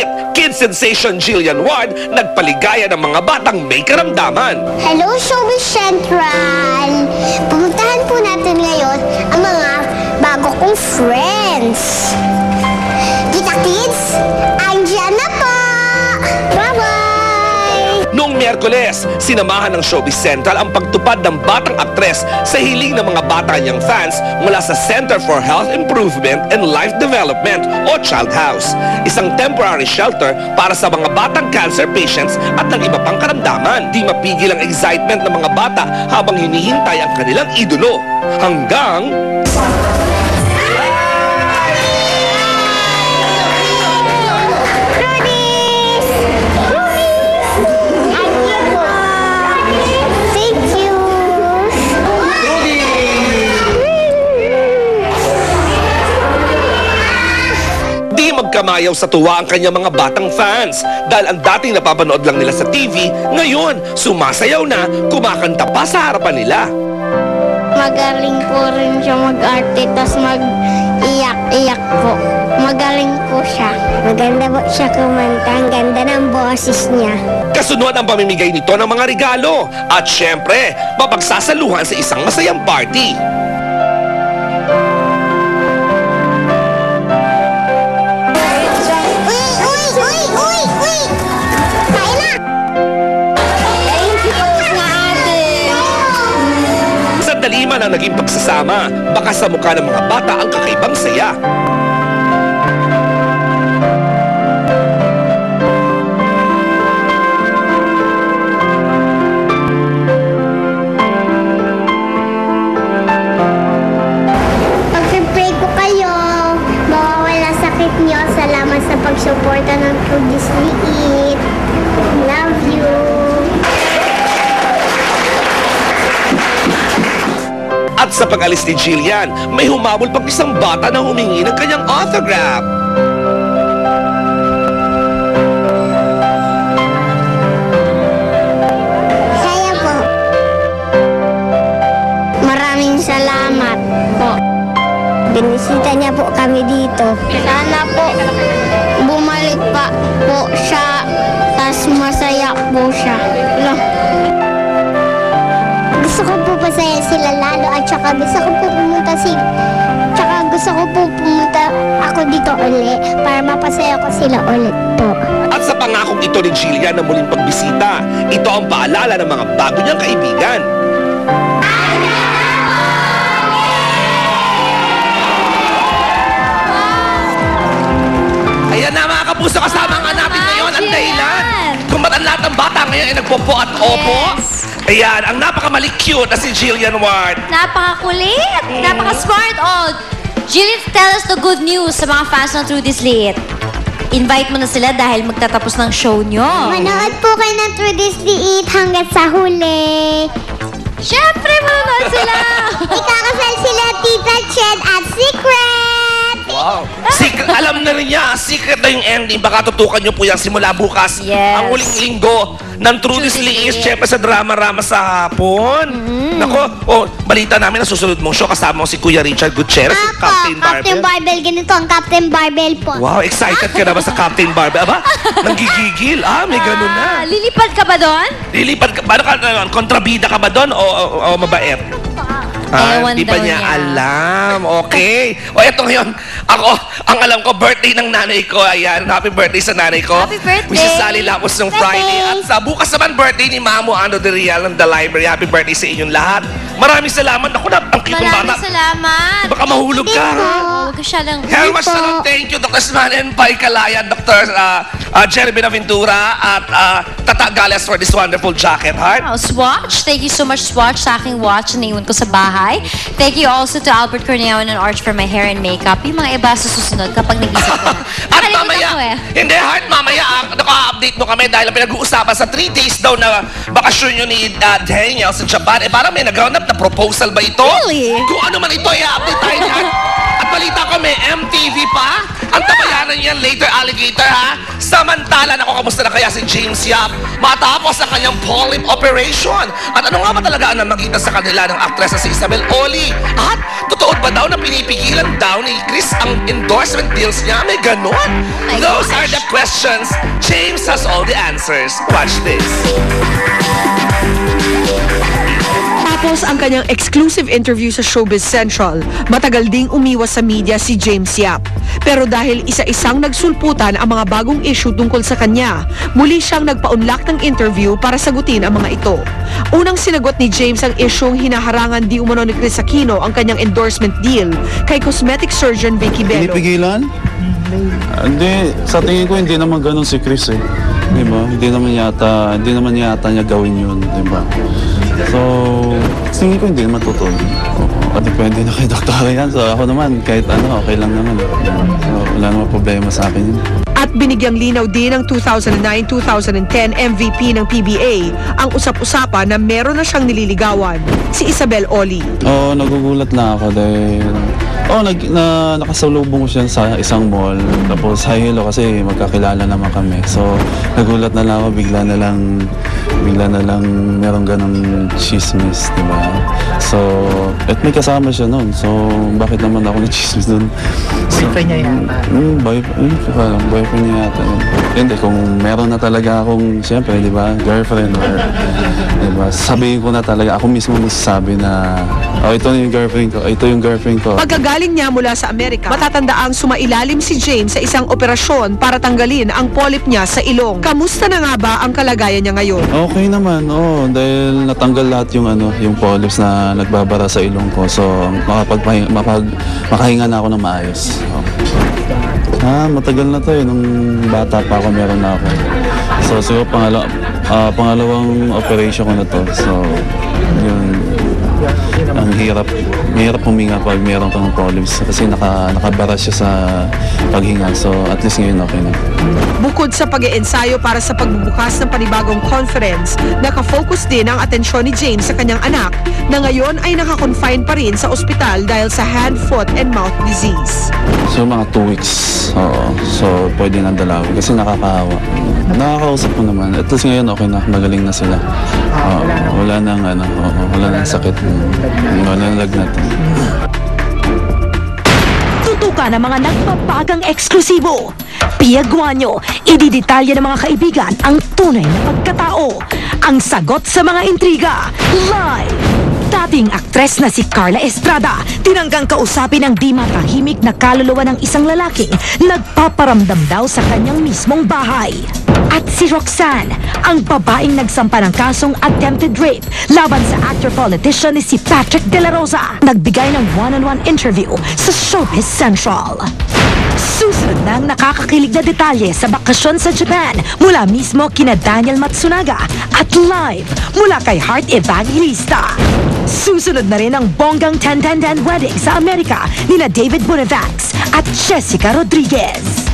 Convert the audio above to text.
Heat, kid sensation Jillian Ward nagpaligaya ng mga batang may karamdaman. Hello, Showbiz Central! Pupuntahan po natin ngayon ang mga bago kong friends. Kita kids, andyan na po! Bye-bye! Noong Miyerkules, sinamahan ng Showbiz Central ang pagtupad ng batang aktres sa hiling ng mga bata niyang fans mula sa Center for Health Improvement and Life Development o Child House. Isang temporary shelter para sa mga batang cancer patients at ng iba pang karamdaman. Di mapigil ang excitement ng mga bata habang hinihintay ang kanilang idolo. Hanggang... magkamayaw sa tuwa ang kanyang mga batang fans dahil ang dating napapanood lang nila sa TV, ngayon sumasayaw na, kumakanta pa sa harapan nila. Magaling po rin siya mag-arte, tas mag-iyak-iyak po. Magaling po siya. Maganda po siya kumanta, ang ganda ng boses niya. Kasunod ang pamimigay nito ng mga regalo at syempre, mapagsasaluhan sa isang masayang party. Daliman ang naging pagsasama, baka sa mukha ng mga bata ang kakaibang saya. Pag-pray ko kayo, mawawala sakit niyo. Salamat sa pagsuporta ng True Disney Eat. Love you. At sa pag-alis ni Jillian, may humabol pang isang bata na humingi ng kanyang autograph. Kaya po. Maraming salamat po. Binisita niya po kami dito. Sana po bumalik pa po siya, tas masaya po siya. Gusto ko po pasaya sila lalo at saka gusto ko po pumunta ako dito uli para mapasaya ko sila ulit po. At sa pangakong ito ni Jillian na muling pagbisita, ito ang paalala ng mga bago niyang kaibigan. Ayan na mga kapuso, kasama nga natin ngayon ang dahilan kung ba't ang lahat ng bata ngayon ay nagpopo at opo. Ayan, ang napakamalik cute na si Jillian Ward. Napakakulit, napaka-smart. Oh, Jillian, tell us the good news sa mga fans ng True Disney. Invite mo na sila dahil magtatapos ng show nyo. Manood po kayo ng True Disney Eat hanggang sa huli. Siyempre, manood sila. Ikakasal sila Tita Ched at Secret. Wow. Secret, alam na rin niya, secret na yung ending. Baka tutukan niyo po yan simula bukas. Yes. Ang uling linggo ng True Disney is syempre sa drama-rama sa hapon. Nako, balita namin na susunod mong show kasama mo si Kuya Richard Gutierrez, si Captain Barbell. Captain Barbell, ganito ang Captain Barbell po. Wow, excited ka na ba sa Captain Barbell? Aba, nanggigigil. May ganun na. Lilipad ka ba doon? Lilipad ka, paano ka, kontrabida ka ba doon o mabait? Ewan Di pa daw niya niya. alam. Okay. O eto ngayon, ako, ang alam ko, birthday ng nanay ko. Ayan, happy birthday sa nanay ko. Happy birthday. Mrs. Sally Lapos ng Friday. At sa bukas naman, birthday ni Mamo Ando de Real ng The Library. Happy birthday sa inyong lahat. Maraming salamat. Ako na, ang cute ng bata. Maraming salamat. Baka mahulog ka. Huwag ka siya lang. Helmas Salon, thank you, Dr. Smanen Pai Kalayan, Dr. Jerry Benaventura, at Tata Gales for this wonderful jacket, heart. Oh, Swatch. Thank you so much, Swatch, sa aking watch na iwan ko sa bahay. Thank you also to Albert Corneon and Arch for my hair and makeup. Yung mga iba sa susunod kapag nag-isip ko na. At Nakalimutan mamaya, ko eh. hindi, heart, mamaya, naka-update mo kami dahil ang pinag-uusapan sa 3 days daw na bakasyon nyo ni Daniel sa Japan. Parang may nag-round up na proposal ba ito? Really? Kung ano man ito, i-update tayo niyan. At balita ko, may MTV pa Ang tabayanan niyan later, alligator, ha? Samantala, naku, kamusta na kaya si James Yap matapos ang kanyang polyp operation? At ano nga ba talaga ang namagitan sa kanila ng aktres na si Isabel Oli? At totoo ba daw na pinipigilan daw ni Chris ang endorsement deals niya? May ganon? Those are the questions. James has all the answers. Watch this. Tapos ang kanyang exclusive interview sa Showbiz Central, matagal ding umiwas sa media si James Yap. Pero dahil isa-isang nagsulputan ang mga bagong issue tungkol sa kanya, muli siyang nagpaunlak ng interview para sagutin ang mga ito. Unang sinagot ni James ang isyong hinaharangan di umano ni Chris Aquino ang kanyang endorsement deal kay cosmetic surgeon Vicky Bello. Pinipigilan? Hindi, sa tingin ko hindi naman ganun si Chris eh. Diba? Hindi naman yata niya gawin yun, diba? So, tingin ko hindi naman totoo. O depende na kay doktora yan. So ako naman, kahit ano, okay lang naman. So wala naman problema sa akin yun. At binigyang linaw din ng 2009-2010 MVP ng PBA ang usap-usapan na meron na siyang nililigawan, si Isabel Oli. Oo, nagugulat na ako dahil nakasalubong ko siya sa isang mall. Tapos hi hello kasi magkakilala naman kami. So nagulat na lang ako, bigla na lang meron ganong chismis, di ba? So, at may kasama siya noon. So, bakit naman ako na-chismis doon? So, boyfriend niya yata. Boyfriend niya yata. Hindi, kung meron na talaga akong, siyempre, di ba, girlfriend or, di ba, sabihin ko na talaga, ako mismo magsasabi na, ito yung girlfriend ko. Pagkagaling niya mula sa Amerika, matatandaang sumailalim si James sa isang operasyon para tanggalin ang polyp niya sa ilong. Kamusta na nga ba ang kalagayan niya ngayon? Okay naman, dahil natanggal lahat yung polyps na nagbabara sa ilong ko. So, makahinga na ako ng maayos. Matagal na to eh. Nung bata pa ako, meron na ako. So, siguro pangalawang operation ko na to. So, yun. Ang mahirap huminga pag meron kang polyps kasi nakabara siya sa paghinga. So, at least ngayon okay na. Bukod sa pag-iensayo para sa pagbubukas ng panibagong conference, nakafocus din ang atensyon ni James sa kanyang anak na ngayon ay nakakonfine pa rin sa ospital dahil sa hand, foot, and mouth disease. So, mga 2 weeks. Oo. So, pwede nang dalawin kasi nakakahawa. Nakakausap ko naman. At least ngayon okay na. Magaling na sila. Wala nang sakit. Wala nang lagnat. Tutukan ng mga nagpapagang eksklusibo. Pia Guanyo, ididetalya ng mga kaibigan ang tunay na pagkatao. Ang sagot sa mga intriga. Live! Dating aktres na si Carla Estrada, tinanggang kausapin ang di matahimik na kaluluwa ng isang lalaking nagpaparamdam daw sa kanyang mismong bahay. At si Roxanne, ang babaeng nagsampa ng kasong attempted rape laban sa actor-politician ni si Patrick De La Rosa, nagbigay ng one-on-one interview sa Showbiz Central. Susunod na ang nakakakilig na detalye sa bakasyon sa Japan mula mismo kina Daniel Matsunaga at live mula kay Heart Evangelista. Susunod na rin ang bonggang 10-10-10 wedding sa Amerika nina David Bonaventure at Jessica Rodriguez.